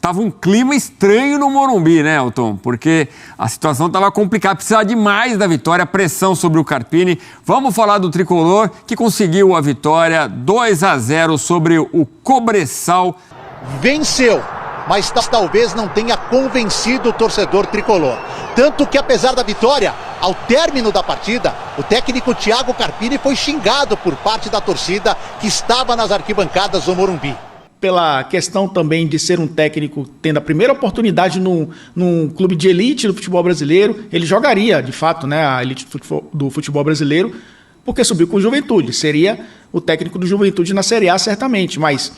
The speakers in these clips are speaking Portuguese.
Tava um clima estranho no Morumbi, né, Elton? Porque a situação estava complicada, precisava demais da vitória, pressão sobre o Carpini. Vamos falar do tricolor que conseguiu a vitória 2-0 sobre o Cobressal. Venceu, mas talvez não tenha convencido o torcedor tricolor. Tanto que, apesar da vitória, ao término da partida, o técnico Thiago Carpini foi xingado por parte da torcida que estava nas arquibancadas do Morumbi. Pela questão também de ser um técnico tendo a primeira oportunidade num clube de elite do futebol brasileiro, ele jogaria, de fato, né, a elite do futebol brasileiro, porque subiu com o Juventude. Seria o técnico do Juventude na Série A, certamente, mas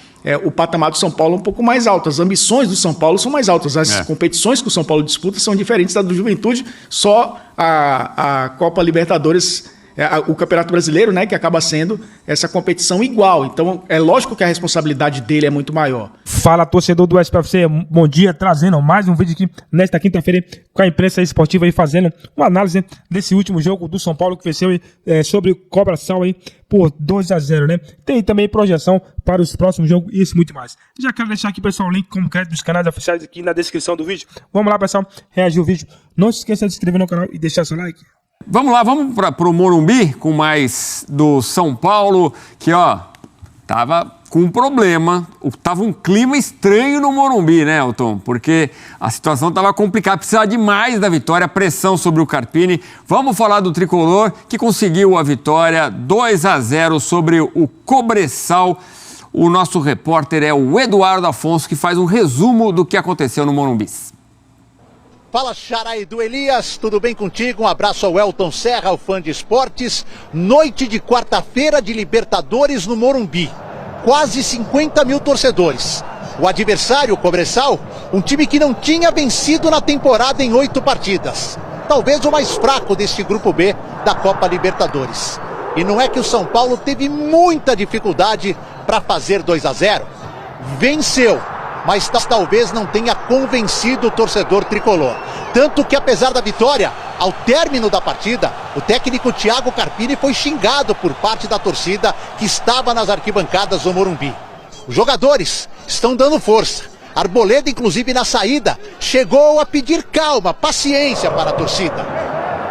o patamar do São Paulo é um pouco mais alto. As ambições do São Paulo são mais altas. As competições que o São Paulo disputa são diferentes da do Juventude. Só a Copa Libertadores, o Campeonato Brasileiro, né, que acaba sendo essa competição igual. Então, é lógico que a responsabilidade dele é muito maior. Fala, torcedor do SPFC, bom dia, trazendo mais um vídeo aqui nesta quinta-feira com a imprensa esportiva aí, fazendo uma análise desse último jogo do São Paulo que venceu sobre o Cobressal aí por 2-0, né? Tem também projeção para os próximos jogos e isso muito mais. Já quero deixar aqui, pessoal, o link como crédito dos canais oficiais aqui na descrição do vídeo. Vamos lá, pessoal, reagir o vídeo. Não se esqueça de se inscrever no canal e deixar seu like. Vamos lá, vamos para o Morumbi com mais do São Paulo, que tava com um problema, tava um clima estranho no Morumbi, né, Elton? Porque a situação estava complicada, precisava demais da vitória, pressão sobre o Carpini. Vamos falar do tricolor que conseguiu a vitória 2-0 sobre o Cobressal. O nosso repórter é o Eduardo Afonso, que faz um resumo do que aconteceu no Morumbi. Fala, Xará Edu Elias, tudo bem contigo? Um abraço ao Elton Serra, o fã de esportes. Noite de quarta-feira de Libertadores no Morumbi. Quase 50 mil torcedores. O adversário, o Cobressal, um time que não tinha vencido na temporada em 8 partidas. Talvez o mais fraco deste grupo B da Copa Libertadores. E não é que o São Paulo teve muita dificuldade para fazer 2-0. Venceu, mas talvez não tenha convencido o torcedor tricolor. Tanto que, apesar da vitória, ao término da partida, o técnico Thiago Carpini foi xingado por parte da torcida que estava nas arquibancadas do Morumbi. Os jogadores estão dando força. Arboleda, inclusive, na saída, chegou a pedir calma, paciência para a torcida.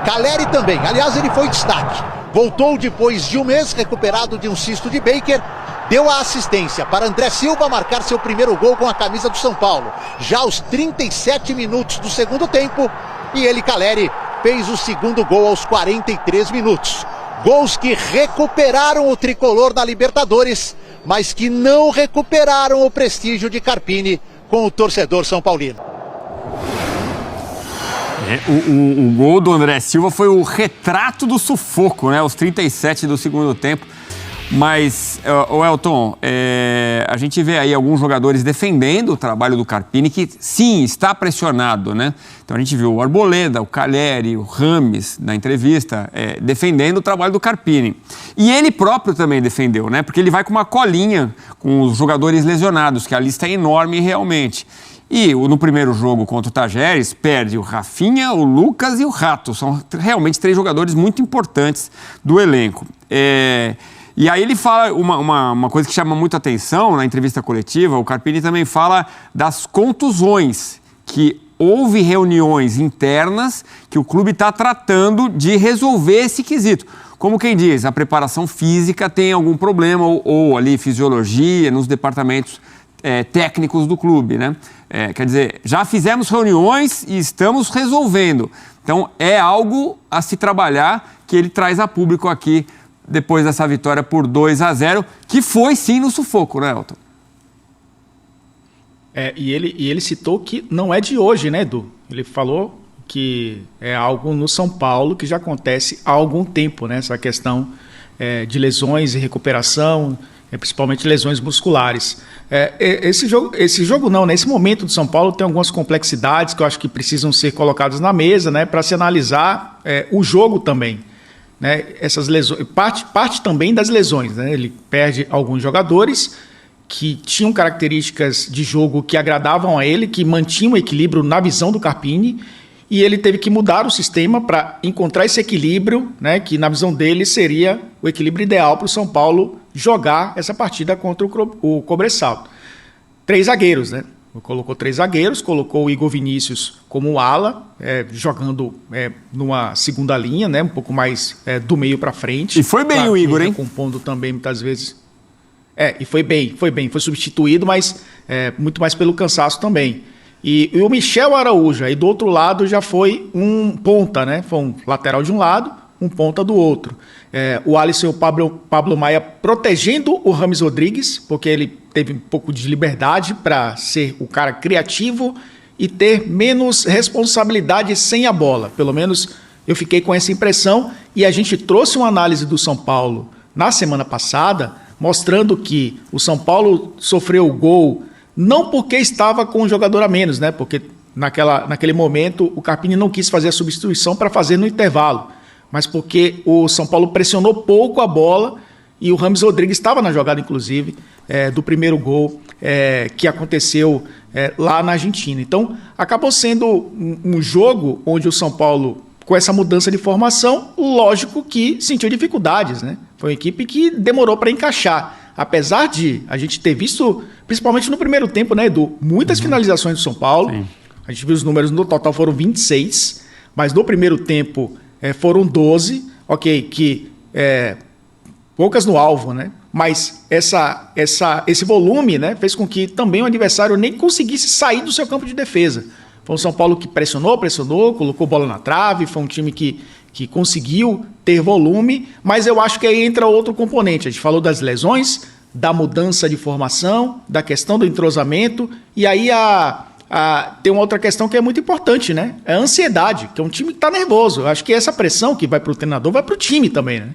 Caleri também, aliás, ele foi destaque. Voltou depois de um mês, recuperado de um cisto de Baker. Deu a assistência para André Silva marcar seu primeiro gol com a camisa do São Paulo. Já aos 37 minutos do segundo tempo. E ele, Caleri, fez o segundo gol aos 43 minutos. Gols que recuperaram o tricolor na Libertadores, mas que não recuperaram o prestígio de Carpini com o torcedor são paulino. O gol do André Silva foi o retrato do sufoco, né? Aos 37 do segundo tempo. Mas, Elton, a gente vê aí alguns jogadores defendendo o trabalho do Carpini, que sim, está pressionado, né? Então a gente viu o Arboleda, o Caleri, o Rames na entrevista, defendendo o trabalho do Carpini. E ele próprio também defendeu, né? Porque ele vai com uma colinha com os jogadores lesionados, que a lista é enorme realmente. E no primeiro jogo contra o Tajeres, perde o Rafinha, o Lucas e o Rato. São realmente 3 jogadores muito importantes do elenco. E aí ele fala uma coisa que chama muito atenção na entrevista coletiva. O Carpini também fala das contusões, que houve reuniões internas que o clube está tratando de resolver esse quesito. Como quem diz, a preparação física tem algum problema ou ali fisiologia nos departamentos técnicos do clube, né? Quer dizer, já fizemos reuniões e estamos resolvendo. Então é algo a se trabalhar que ele traz a público aqui depois dessa vitória por 2-0, que foi sim no sufoco, né, Elton? E ele citou que não é de hoje, né, Edu? Ele falou que é algo no São Paulo que já acontece há algum tempo, né? Essa questão de lesões e recuperação, principalmente lesões musculares. Esse jogo não, né? Esse momento do São Paulo tem algumas complexidades que eu acho que precisam ser colocadas na mesa, né, para se analisar o jogo também. Né, essas lesões, parte também das lesões, né? Ele perde alguns jogadores que tinham características de jogo que agradavam a ele, que mantinham o equilíbrio na visão do Carpini, e ele teve que mudar o sistema para encontrar esse equilíbrio, né, que na visão dele seria o equilíbrio ideal para o São Paulo jogar essa partida contra o Cobressal. 3 zagueiros, né? Colocou 3 zagueiros, colocou o Igor Vinícius como ala, jogando numa segunda linha, né, um pouco mais do meio para frente. E foi bem claro, o Igor, hein? Compondo também muitas vezes. E foi bem. Foi substituído, mas muito mais pelo cansaço também. E o Michel Araújo, aí do outro lado já foi um ponta, né? Foi um lateral de um lado, um ponta do outro. O Alisson e o Pablo Maia protegendo o Rames Rodrigues, porque ele teve um pouco de liberdade para ser o cara criativo e ter menos responsabilidade sem a bola. Pelo menos eu fiquei com essa impressão. E a gente trouxe uma análise do São Paulo na semana passada, mostrando que o São Paulo sofreu o gol não porque estava com um jogador a menos, né? Porque naquele momento o Carpini não quis fazer a substituição para fazer no intervalo, mas porque o São Paulo pressionou pouco a bola e o Rames Rodrigues estava na jogada, inclusive, do primeiro gol que aconteceu lá na Argentina. Então, acabou sendo um jogo onde o São Paulo, com essa mudança de formação, lógico que sentiu dificuldades, né? Foi uma equipe que demorou para encaixar. Apesar de a gente ter visto, principalmente no primeiro tempo, né, Edu, muitas finalizações do São Paulo. Sim. A gente viu os números, no total foram 26, mas no primeiro tempo foram 12, que poucas no alvo, né? Mas esse volume, né, fez com que também o adversário nem conseguisse sair do seu campo de defesa. Foi um São Paulo que pressionou, colocou bola na trave, foi um time que conseguiu ter volume, mas eu acho que aí entra outro componente. A gente falou das lesões, da mudança de formação, da questão do entrosamento, e aí tem uma outra questão que é muito importante, né? É a ansiedade, que é um time que está nervoso. Eu acho que essa pressão que vai para o treinador vai para o time também, né?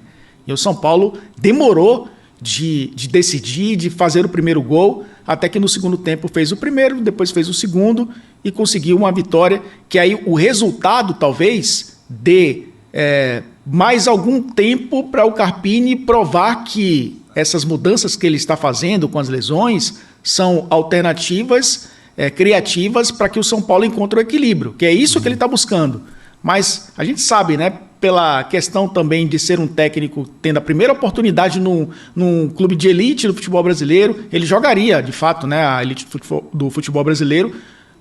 E o São Paulo demorou de decidir, de fazer o primeiro gol, até que no segundo tempo fez o primeiro, depois fez o segundo e conseguiu uma vitória, que aí o resultado talvez dê mais algum tempo para o Carpini provar que essas mudanças que ele está fazendo com as lesões são alternativas, criativas, para que o São Paulo encontre o equilíbrio, que é isso que ele está buscando. Mas a gente sabe, né, pela questão também de ser um técnico tendo a primeira oportunidade num clube de elite do futebol brasileiro, ele jogaria, de fato, né, a elite do futebol brasileiro,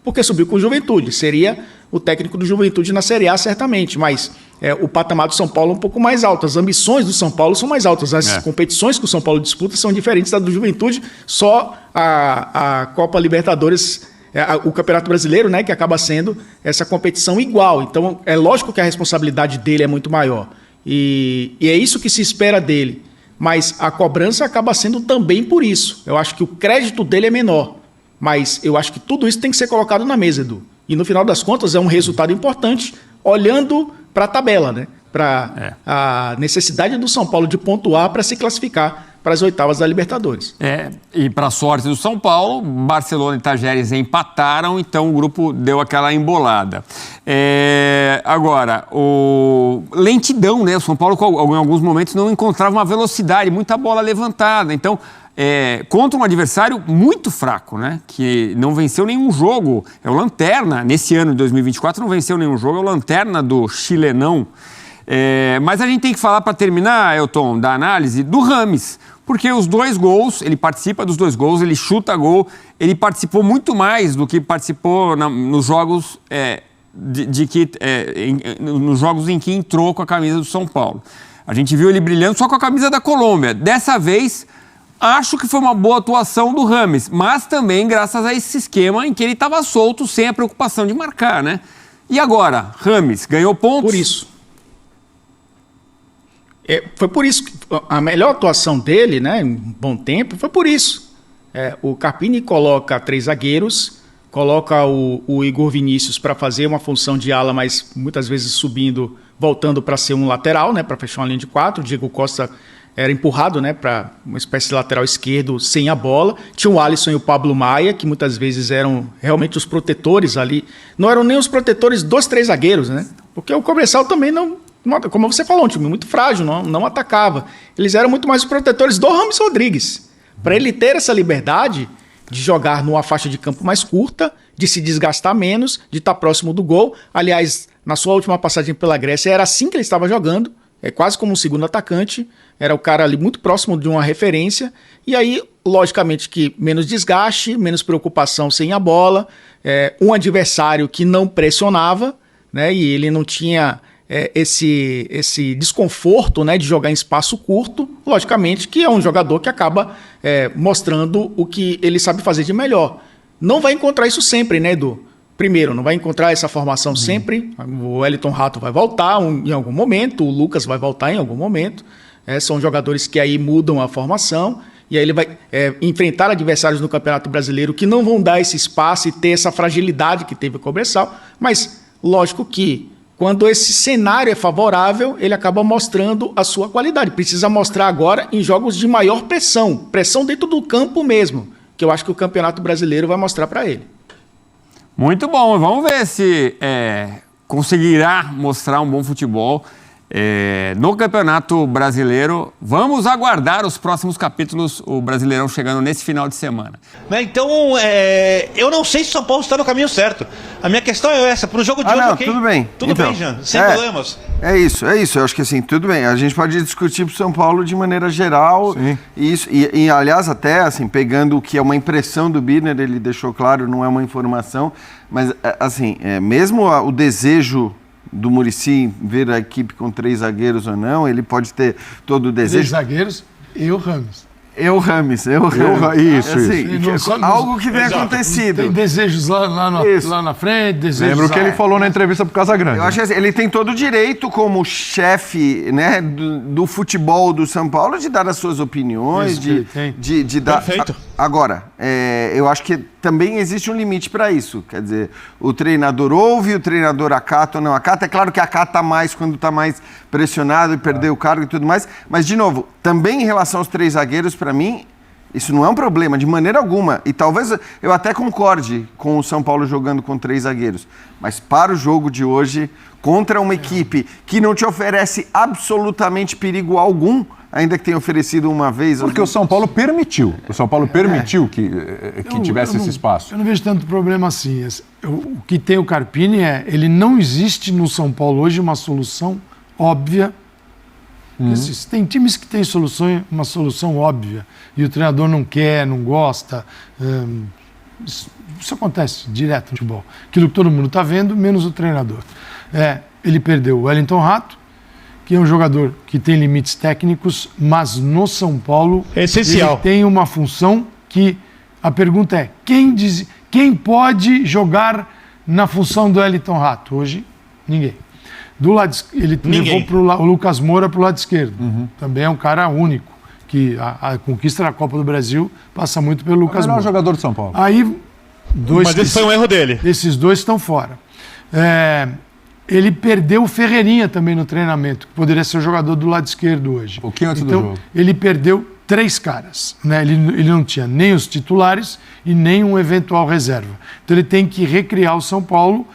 porque subiu com o Juventude. Seria o técnico do Juventude na Série A, certamente, mas o patamar do São Paulo é um pouco mais alto. As ambições do São Paulo são mais altas. As competições que o São Paulo disputa são diferentes da do Juventude. Só a Copa Libertadores, o Campeonato Brasileiro, né, que acaba sendo essa competição igual. Então, é lógico que a responsabilidade dele é muito maior. E é isso que se espera dele. Mas a cobrança acaba sendo também por isso. Eu acho que o crédito dele é menor. Mas eu acho que tudo isso tem que ser colocado na mesa, Edu. E no final das contas é um resultado importante, olhando para a tabela, né? Para a necessidade do São Paulo de pontuar para se classificar para as oitavas da Libertadores. E para a sorte do São Paulo, Barcelona e Tajeres empataram, então o grupo deu aquela embolada. Agora, lentidão, né? O São Paulo em alguns momentos não encontrava uma velocidade, muita bola levantada, então... contra um adversário muito fraco, né? Que não venceu nenhum jogo. É o Lanterna, nesse ano de 2024, não venceu nenhum jogo. É o Lanterna do chilenão. Mas a gente tem que falar, para terminar, Elton, da análise, do Rames. Porque os 2 gols, ele participa dos 2 gols, ele chuta gol, ele participou muito mais do que participou nos jogos nos jogos em que entrou com a camisa do São Paulo. A gente viu ele brilhando só com a camisa da Colômbia. Dessa vez... Acho que foi uma boa atuação do Rames, mas também graças a esse esquema em que ele estava solto sem a preocupação de marcar, né? E agora, Rames ganhou pontos? Por isso. Foi por isso que a melhor atuação dele, né, em bom tempo, foi por isso. O Carpini coloca 3 zagueiros, coloca o Igor Vinícius para fazer uma função de ala, mas muitas vezes subindo, voltando para ser um lateral, né, para fechar uma linha de 4. O Diego Costa era empurrado, né, para uma espécie de lateral esquerdo sem a bola. Tinha o Alisson e o Pablo Maia, que muitas vezes eram realmente os protetores ali. Não eram nem os protetores dos 3 zagueiros, né? Porque o Cobressal também não, como você falou, um time muito frágil, não atacava. Eles eram muito mais os protetores do Rames Rodrigues. Para ele ter essa liberdade de jogar numa faixa de campo mais curta, de se desgastar menos, de estar próximo do gol. Aliás, na sua última passagem pela Grécia, era assim que ele estava jogando. Quase como um segundo atacante, era o cara ali muito próximo de uma referência, e aí logicamente que menos desgaste, menos preocupação sem a bola, um adversário que não pressionava, né, e ele não tinha esse desconforto, né, de jogar em espaço curto, logicamente que é um jogador que acaba mostrando o que ele sabe fazer de melhor. Não vai encontrar isso sempre, né, Edu? Primeiro, não vai encontrar essa formação sempre, o Wellington Rato vai voltar em algum momento, o Lucas vai voltar em algum momento, são jogadores que aí mudam a formação, e aí ele vai enfrentar adversários no Campeonato Brasileiro que não vão dar esse espaço e ter essa fragilidade que teve o Cobressal, mas lógico que quando esse cenário é favorável, ele acaba mostrando a sua qualidade. Precisa mostrar agora em jogos de maior pressão dentro do campo mesmo, que eu acho que o Campeonato Brasileiro vai mostrar para ele. Muito bom, vamos ver se conseguirá mostrar um bom futebol no Campeonato Brasileiro. Vamos aguardar os próximos capítulos, o Brasileirão chegando nesse final de semana. Então, eu não sei se o São Paulo está no caminho certo. A minha questão é essa, para o jogo de hoje, não, ok? tudo bem. Tudo então, bem, Jean, sem problemas. É isso. Eu acho que assim, tudo bem. A gente pode discutir para o São Paulo de maneira geral. Sim. E, aliás, até assim, pegando o que é uma impressão do Birner, ele deixou claro, não é uma informação, mas assim, mesmo o desejo do Muricy ver a equipe com 3 zagueiros ou não, ele pode ter todo o desejo. 3 zagueiros e o Rames. Isso. Assim, algo que vem acontecido. Tem desejos lá na frente, desejos... Lembra o que ele falou na entrevista pro Casagrande. Eu acho que assim, ele tem todo o direito, como chefe, né, do futebol do São Paulo, de dar as suas opiniões, de dar... Perfeito. Agora, eu acho que também existe um limite para isso. Quer dizer, o treinador ouve, o treinador acata ou não acata. É claro que acata mais quando está mais pressionado e perdeu o cargo e tudo mais. Mas, de novo, também em relação aos 3 zagueiros, para mim, isso não é um problema, de maneira alguma. E talvez eu até concorde com o São Paulo jogando com 3 zagueiros. Mas para o jogo de hoje, contra uma equipe que não te oferece absolutamente perigo algum, ainda que tenha oferecido uma vez... Porque o São Paulo permitiu. O São Paulo permitiu que tivesse esse espaço. Eu não vejo tanto problema assim. O que tem o Carpini ele não existe no São Paulo hoje uma solução óbvia. Tem times que têm uma solução óbvia e o treinador não quer, não gosta. Isso acontece direto no futebol. Aquilo que todo mundo está vendo, menos o treinador. Ele perdeu o Wellington Rato, que é um jogador que tem limites técnicos, mas no São Paulo essencial. Ele tem uma função que a pergunta é: quem pode jogar na função do Wellington Rato? Hoje, ninguém. Do lado, ele levou o Lucas Moura para o lado esquerdo. Também é um cara único, que a conquista da Copa do Brasil passa muito pelo Lucas Moura. É o melhor jogador do São Paulo. Aí, mas esse foi um erro dele. Esses 2 estão fora. Ele perdeu o Ferreirinha também no treinamento, que poderia ser o jogador do lado esquerdo hoje. Um pouquinho antes do jogo. Ele perdeu 3 caras. Né? Ele não tinha nem os titulares e nem um eventual reserva. Então ele tem que recriar o São Paulo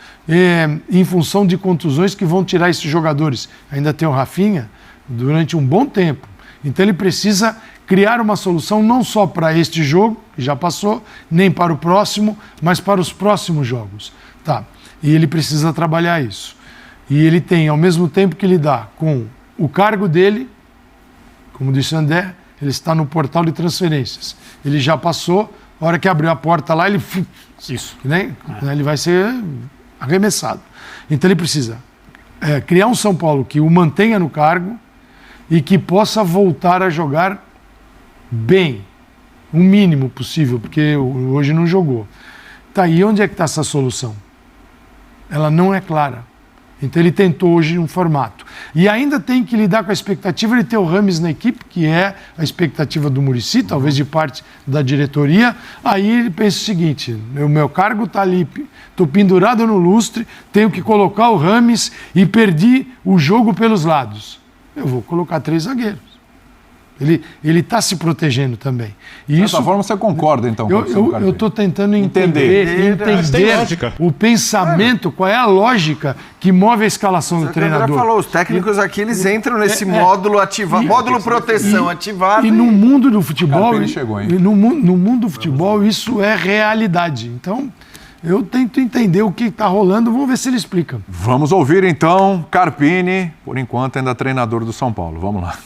em função de contusões que vão tirar esses jogadores. Ainda tem o Rafinha durante um bom tempo. Então ele precisa criar uma solução não só para este jogo, que já passou, nem para o próximo, mas para os próximos jogos. Tá. E ele precisa trabalhar isso. E ele tem, ao mesmo tempo que lidar com o cargo dele, como disse o André, ele está no portal de transferências. Ele já passou, a hora que abriu a porta lá, ele... Isso. Né? Ele vai ser arremessado. Então ele precisa criar um São Paulo que o mantenha no cargo e que possa voltar a jogar bem, o mínimo possível, porque hoje não jogou. Tá, e onde é que está essa solução? Ela não é clara. Então ele tentou hoje um formato. E ainda tem que lidar com a expectativa de ter o Rames na equipe, que é a expectativa do Muricy, talvez de parte da diretoria. Aí ele pensa o seguinte: o meu cargo está ali, estou pendurado no lustre, tenho que colocar o Rames e perdi o jogo pelos lados. Eu vou colocar 3 zagueiros. Ele está se protegendo também. De certa forma, você concorda, então? Eu estou tentando entender o pensamento, qual é a lógica que move a escalação do treinador. O André falou, os técnicos aqui, eles entram nesse módulo ativado, módulo proteção ativado. E no mundo do futebol, no mundo do futebol, isso é realidade. Então, eu tento entender o que está rolando, vamos ver se ele explica. Vamos ouvir, então, Carpini, por enquanto ainda treinador do São Paulo. Vamos lá.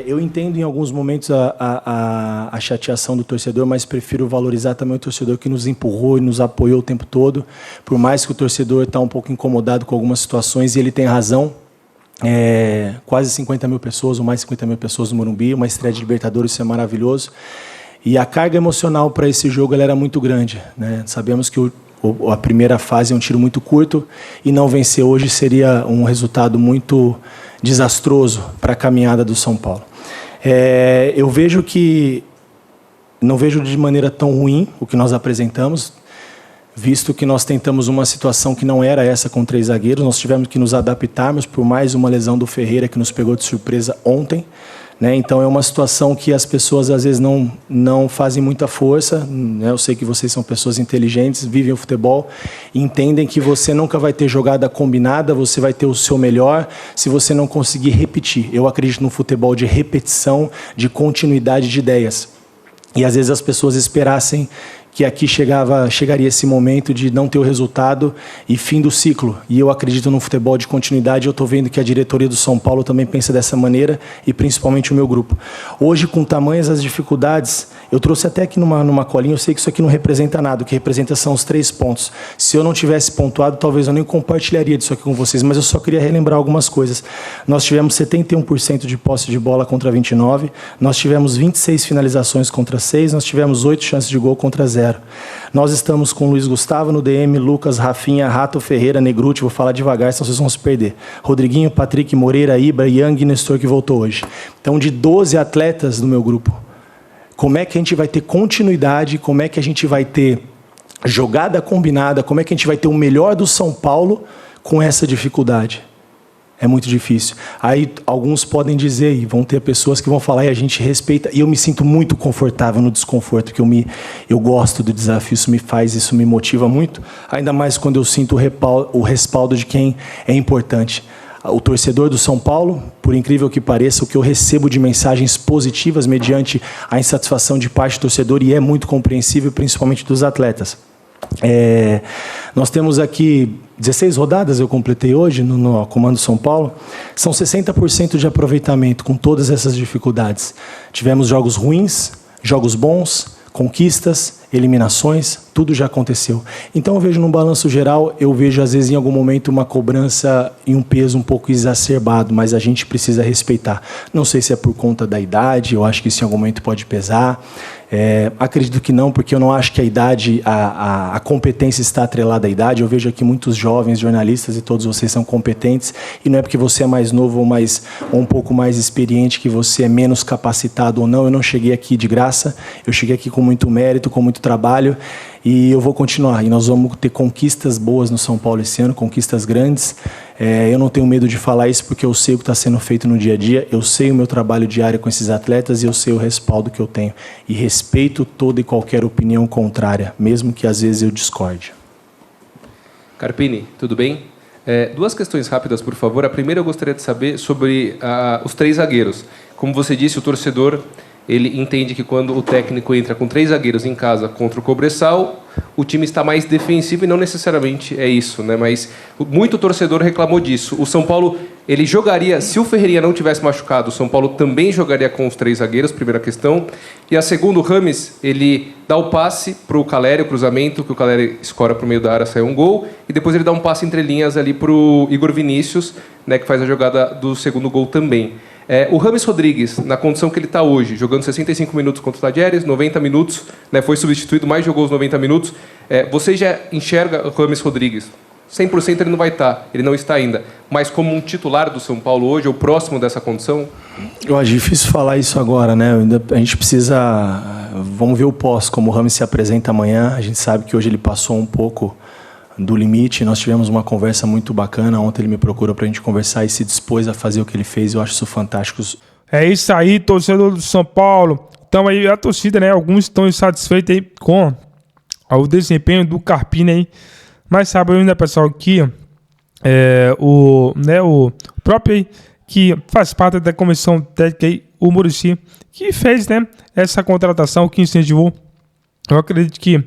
Eu entendo em alguns momentos a chateação do torcedor, mas prefiro valorizar também o torcedor que nos empurrou e nos apoiou o tempo todo. Por mais que o torcedor está um pouco incomodado com algumas situações, e ele tem razão. Quase 50 mil pessoas, ou mais 50 mil pessoas no Morumbi, uma estreia de Libertadores, isso é maravilhoso. E a carga emocional para esse jogo ela era muito grande, né? Sabemos que a primeira fase é um tiro muito curto e não vencer hoje seria um resultado muito desastroso para a caminhada do São Paulo. Eu vejo que não vejo de maneira tão ruim o que nós apresentamos, visto que nós tentamos uma situação que não era essa com 3 zagueiros, nós tivemos que nos adaptarmos por mais uma lesão do Ferreira que nos pegou de surpresa ontem. Né? Então é uma situação que as pessoas às vezes não fazem muita força, né? Eu sei que vocês são pessoas inteligentes, vivem o futebol, entendem que você nunca vai ter jogada combinada, você vai ter o seu melhor se você não conseguir repetir. Eu acredito no futebol de repetição, de continuidade de ideias. E às vezes as pessoas esperassem que aqui chegaria esse momento de não ter o resultado e fim do ciclo. E eu acredito no futebol de continuidade, eu estou vendo que a diretoria do São Paulo também pensa dessa maneira, e principalmente o meu grupo. Hoje, com tamanhas as dificuldades, eu trouxe até aqui numa colinha, eu sei que isso aqui não representa nada, o que representa são os 3 pontos. Se eu não tivesse pontuado, talvez eu nem compartilharia disso aqui com vocês, mas eu só queria relembrar algumas coisas. Nós tivemos 71% de posse de bola contra 29%, nós tivemos 26 finalizações contra 6%, nós tivemos 8 chances de gol contra 0. Nós estamos com Luiz Gustavo no DM, Lucas, Rafinha, Rato, Ferreira, Negruti, vou falar devagar, senão vocês vão se perder. Rodriguinho, Patrick, Moreira, Ibra, Yang e Nestor, que voltou hoje. Então, de 12 atletas do meu grupo, como é que a gente vai ter continuidade, como é que a gente vai ter jogada combinada, como é que a gente vai ter o melhor do São Paulo com essa dificuldade? É muito difícil. Aí alguns podem dizer, e vão ter pessoas que vão falar, e a gente respeita, e eu me sinto muito confortável no desconforto, que eu gosto do desafio, isso me motiva muito, ainda mais quando eu sinto o respaldo de quem é importante. O torcedor do São Paulo, por incrível que pareça, o que eu recebo de mensagens positivas mediante a insatisfação de parte do torcedor, e é muito compreensível, principalmente dos atletas. Nós temos aqui 16 rodadas, eu completei hoje no Comando São Paulo, são 60% de aproveitamento com todas essas dificuldades. Tivemos jogos ruins, jogos bons, conquistas, eliminações, tudo já aconteceu. Então eu vejo num balanço geral, eu vejo às vezes em algum momento uma cobrança e um peso um pouco exacerbado, mas a gente precisa respeitar. Não sei se é por conta da idade, eu acho que isso em algum momento pode pesar. Acredito que não, porque eu não acho que a idade, a competência está atrelada à idade. Eu vejo aqui muitos jovens jornalistas e todos vocês são competentes, e não é porque você é mais novo ou um pouco mais experiente que você é menos capacitado ou não. Eu não cheguei aqui de graça, eu cheguei aqui com muito mérito, com muito trabalho, e eu vou continuar. E nós vamos ter conquistas boas no São Paulo esse ano, conquistas grandes. Eu não tenho medo de falar isso porque eu sei o que está sendo feito no dia a dia, eu sei o meu trabalho diário com esses atletas e eu sei o respaldo que eu tenho. E respeito toda e qualquer opinião contrária, mesmo que às vezes eu discorde. Carpini, tudo bem? 2 questões rápidas, por favor. A primeira eu gostaria de saber sobre os 3 zagueiros. Como você disse, o torcedor ele entende que quando o técnico entra com 3 zagueiros em casa contra o Cobressal, o time está mais defensivo, e não necessariamente é isso, né? Mas muito torcedor reclamou disso. O São Paulo, ele jogaria, se o Ferreirinha não tivesse machucado, o São Paulo também jogaria com os 3 zagueiros, primeira questão. E a segunda, o Rames, ele dá o passe para o Caleri, o cruzamento, que o Caleri escora para o meio da área, sai um gol, e depois ele dá um passe entre linhas ali para o Igor Vinícius, né, que faz a jogada do segundo gol também. O Rames Rodrigues, na condição que ele está hoje, jogando 65 minutos contra o Tadieres, 90 minutos, né, foi substituído, mais jogou os 90 minutos. Você já enxerga o Rames Rodrigues? 100% ele não vai estar, ele não está ainda. Mas como um titular do São Paulo hoje, ou próximo dessa condição? Eu acho difícil falar isso agora, né? A gente precisa... Vamos ver o pós, como o Rames se apresenta amanhã. A gente sabe que hoje ele passou um pouco do limite. Nós tivemos uma conversa muito bacana. Ontem ele me procurou para a gente conversar e se dispôs a fazer o que ele fez. Eu acho isso fantástico. É isso aí, torcedor do São Paulo. Então aí a torcida, né? Alguns estão insatisfeitos aí com o desempenho do Carpini aí. Mas sabe ainda, pessoal, que o próprio aí, que faz parte da comissão técnica aí, o Muricy, que fez, né, essa contratação, que incentivou. Eu acredito que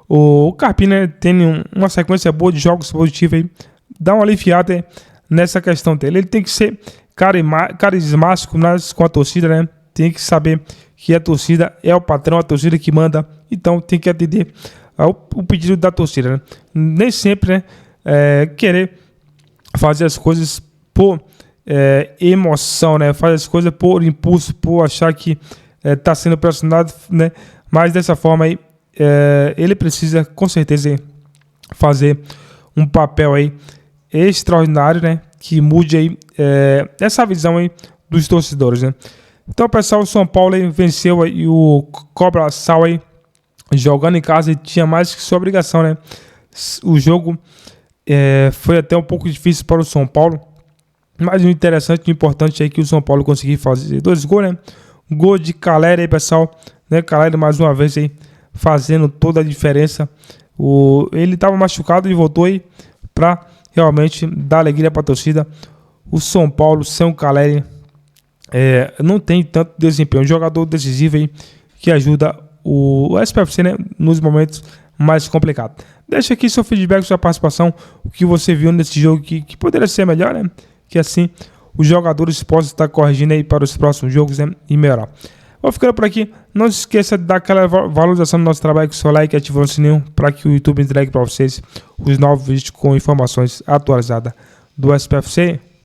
o Carpini, né, tem uma sequência boa de jogos positivos aí, dá uma aliviada nessa questão dele. Ele tem que ser carismático com a torcida, né? Tem que saber que a torcida é o patrão, a torcida que manda, então tem que atender ao pedido da torcida, né? Nem sempre, né, querer fazer as coisas por emoção, né? Fazer as coisas por impulso, por achar que está sendo pressionado, né? Mas dessa forma aí, ele precisa com certeza fazer um papel aí extraordinário, né? Que mude aí essa visão aí dos torcedores, né? Então, pessoal, o São Paulo aí venceu aí o Cobraçao aí jogando em casa e tinha mais que sua obrigação, né? O jogo foi até um pouco difícil para o São Paulo, mas o interessante e importante é que o São Paulo conseguiu fazer 2 gols, né? Gol de Caleri aí, pessoal, né? Caleri mais uma vez aí fazendo toda a diferença. Ele estava machucado e voltou aí para realmente dar alegria para a torcida. O São Paulo sem o Caleri não tem tanto desempenho. Um jogador decisivo aí que ajuda o SPFC, né, nos momentos mais complicados. Deixa aqui seu feedback, sua participação, o que você viu nesse jogo que poderia ser melhor, né? Que assim os jogadores possam estar corrigindo aí para os próximos jogos, né, e melhorar. Vou ficando por aqui. Não se esqueça de dar aquela valorização do nosso trabalho com o seu like e ativando o sininho para que o YouTube entregue para vocês os novos vídeos com informações atualizadas do SPFC.